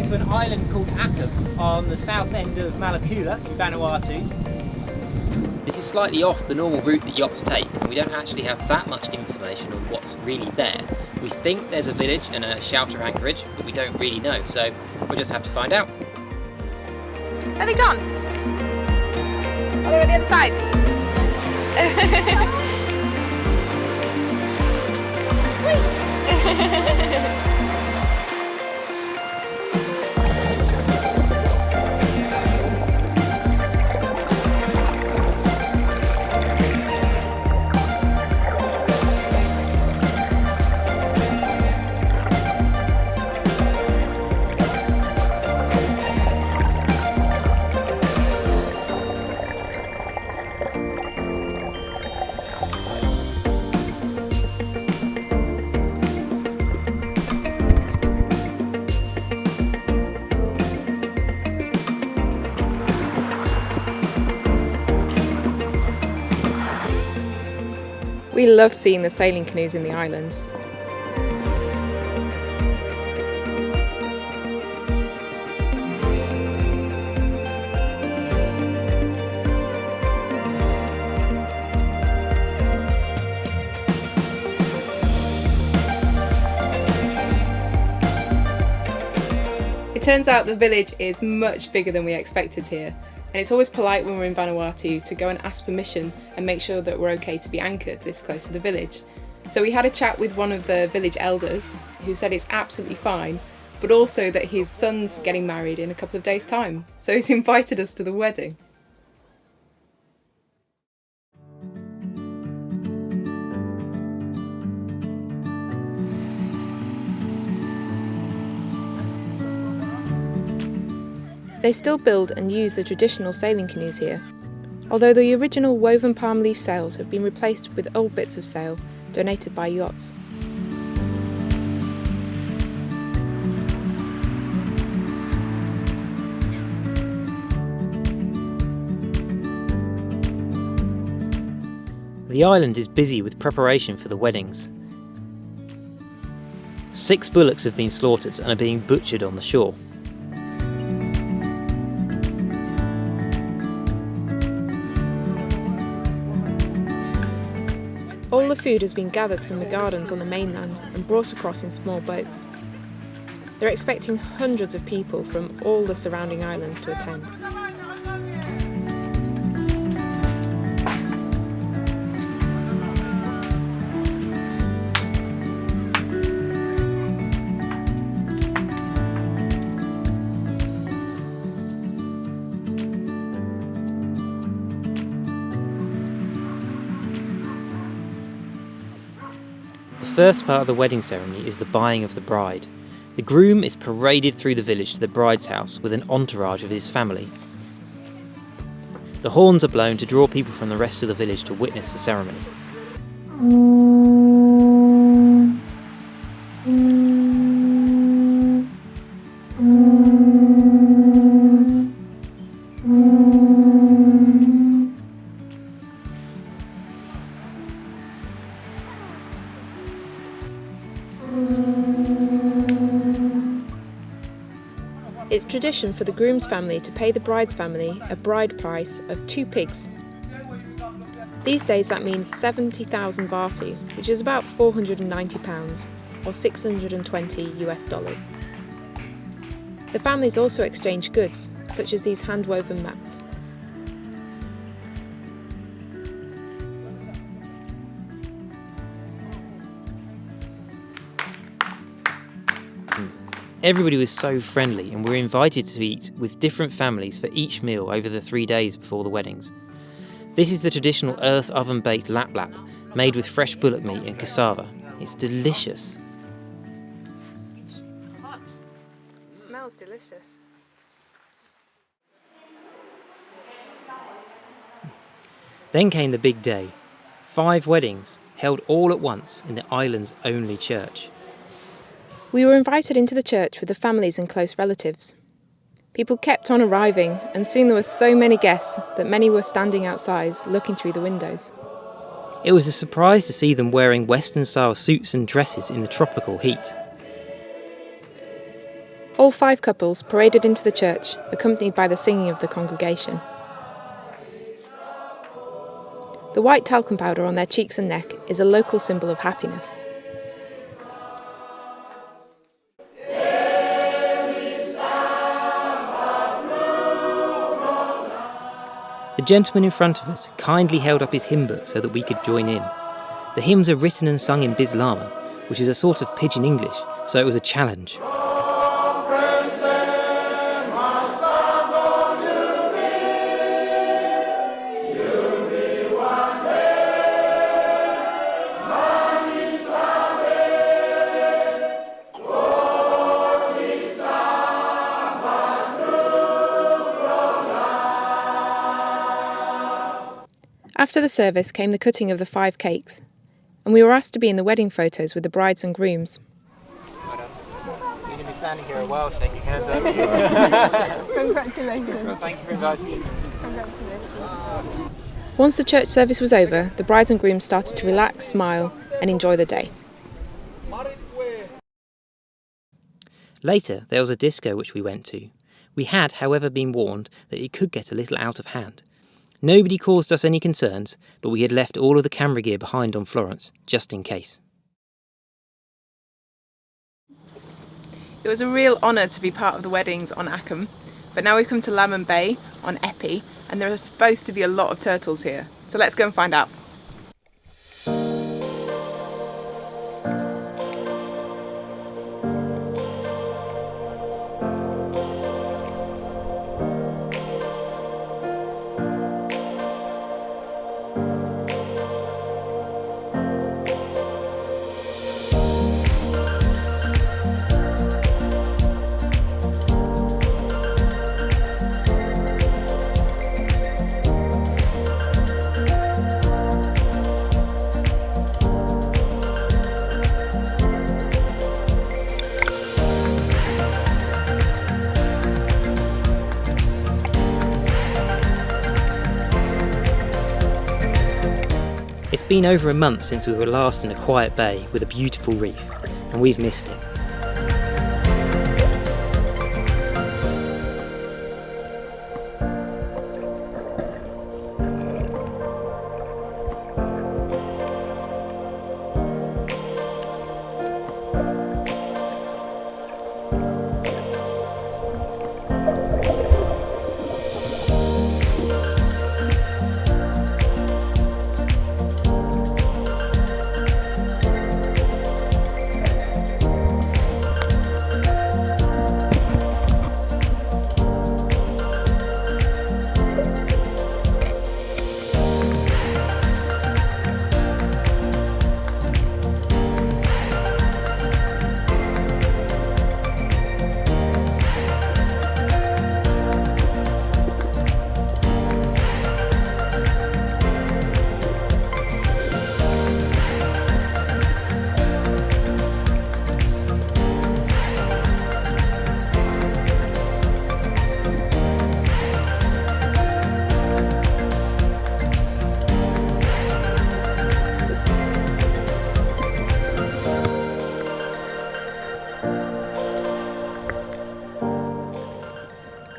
to an island called Akum on the south end of Malakula in Vanuatu. This is slightly off the normal route that yachts take, and we don't actually have that much information on what's really there. We think there's a village and a shelter anchorage, but we don't really know, so we'll just have to find out. Are they gone? Oh, they're on the other side. We love seeing the sailing canoes in the islands. It turns out the village is much bigger than we expected here. And it's always polite when we're in Vanuatu to go and ask permission and make sure that we're okay to be anchored this close to the village. So we had a chat with one of the village elders who said it's absolutely fine, but also that his son's getting married in a couple of days' time. So he's invited us to the wedding. They still build and use the traditional sailing canoes here, although the original woven palm leaf sails have been replaced with old bits of sail donated by yachts. The island is busy with preparation for the weddings. 6 bullocks have been slaughtered and are being butchered on the shore. All the food has been gathered from the gardens on the mainland and brought across in small boats. They're expecting hundreds of people from all the surrounding islands to attend. The first part of the wedding ceremony is the buying of the bride. The groom is paraded through the village to the bride's house with an entourage of his family. The horns are blown to draw people from the rest of the village to witness the ceremony. It's tradition for the groom's family to pay the bride's family a bride price of 2 pigs. These days that means 70,000 Vanuatu, which is about £490 or $620 US. The families also exchange goods, such as these hand-woven mats. Everybody was so friendly, and we were invited to eat with different families for each meal over the 3 days before the weddings. This is the traditional earth oven baked lap lap, made with fresh bullock meat and cassava. It's delicious. Smells delicious. Then came the big day. 5 weddings, held all at once in the island's only church. We were invited into the church with the families and close relatives. People kept on arriving, and soon there were so many guests that many were standing outside looking through the windows. It was a surprise to see them wearing Western-style suits and dresses in the tropical heat. All 5 couples paraded into the church, accompanied by the singing of the congregation. The white talcum powder on their cheeks and neck is a local symbol of happiness. The gentleman in front of us kindly held up his hymn book so that we could join in. The hymns are written and sung in Bislama, which is a sort of pidgin English, so it was a challenge. After the service came the cutting of the 5 cakes, and we were asked to be in the wedding photos with the brides and grooms. You're going to be standing here a while shaking hands. Congratulations. Thank you for inviting me. Congratulations. Once the church service was over, the brides and grooms started to relax, smile, and enjoy the day. Later, there was a disco which we went to. We had, however, been warned that it could get a little out of hand. Nobody caused us any concerns, but we had left all of the camera gear behind on Florence, just in case. It was a real honour to be part of the weddings on Ackham, but now we've come to Lammen Bay on Ep.40, and there are supposed to be a lot of turtles here. So let's go and find out. It's been over a month since we were last in a quiet bay with a beautiful reef, and we've missed it.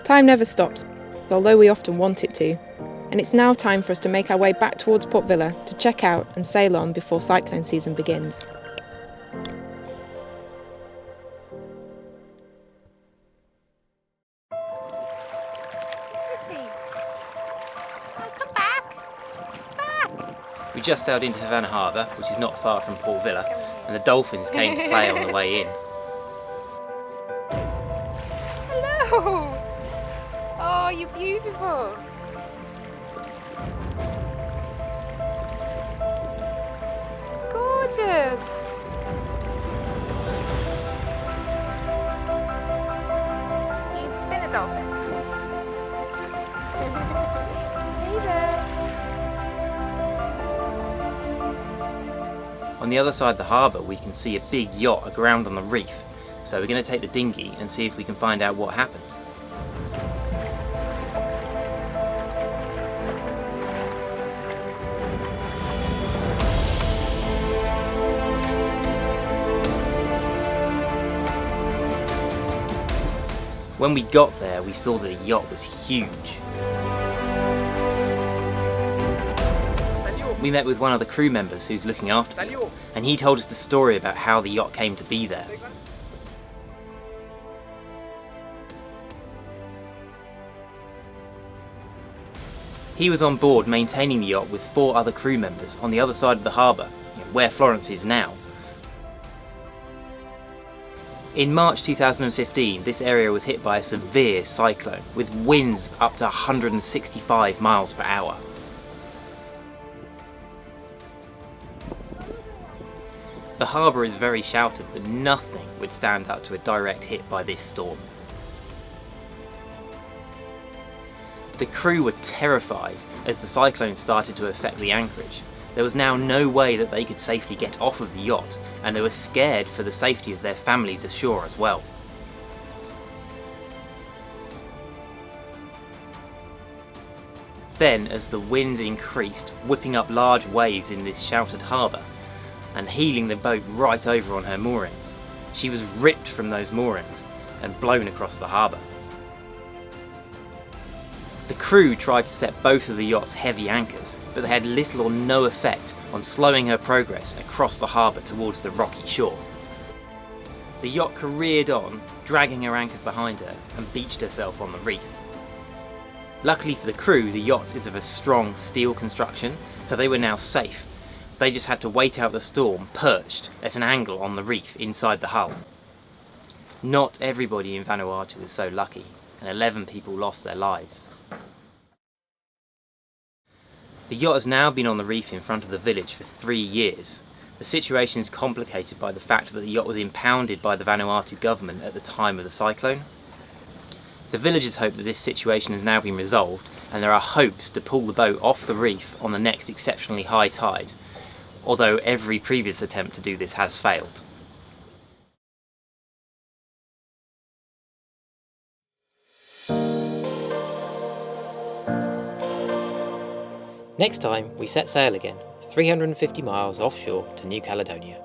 Time never stops, although we often want it to, and it's now time for us to make our way back towards Port Vila to check out and sail on before cyclone season begins. We just sailed into Havana Harbour, which is not far from Port Vila, and the dolphins came to play on the way in. Hello! Oh, you're beautiful! Gorgeous! You spin a dolphin. Hey there! On the other side of the harbour we can see a big yacht aground on the reef, so we're going to take the dinghy and see if we can find out what happened. When we got there, we saw that the yacht was huge. We met with one of the crew members who's looking after the yacht, and he told us the story about how the yacht came to be there. He was on board maintaining the yacht with 4 other crew members on the other side of the harbour, where Florence is now. In March 2015, this area was hit by a severe cyclone with winds up to 165 miles per hour. The harbour is very sheltered, but nothing would stand up to a direct hit by this storm. The crew were terrified as the cyclone started to affect the anchorage. There was now no way that they could safely get off of the yacht, and they were scared for the safety of their families ashore as well. Then, as the wind increased, whipping up large waves in this sheltered harbour, and heeling the boat right over on her moorings, she was ripped from those moorings and blown across the harbour. The crew tried to set both of the yacht's heavy anchors, but they had little or no effect on slowing her progress across the harbour towards the rocky shore. The yacht careered on, dragging her anchors behind her, and beached herself on the reef. Luckily for the crew, the yacht is of a strong steel construction, so they were now safe. They just had to wait out the storm, perched at an angle on the reef inside the hull. Not everybody in Vanuatu is so lucky, and 11 people lost their lives. The yacht has now been on the reef in front of the village for 3 years. The situation is complicated by the fact that the yacht was impounded by the Vanuatu government at the time of the cyclone. The villagers hope that this situation has now been resolved, and there are hopes to pull the boat off the reef on the next exceptionally high tide, although every previous attempt to do this has failed. Next time we set sail again, 350 miles offshore to New Caledonia.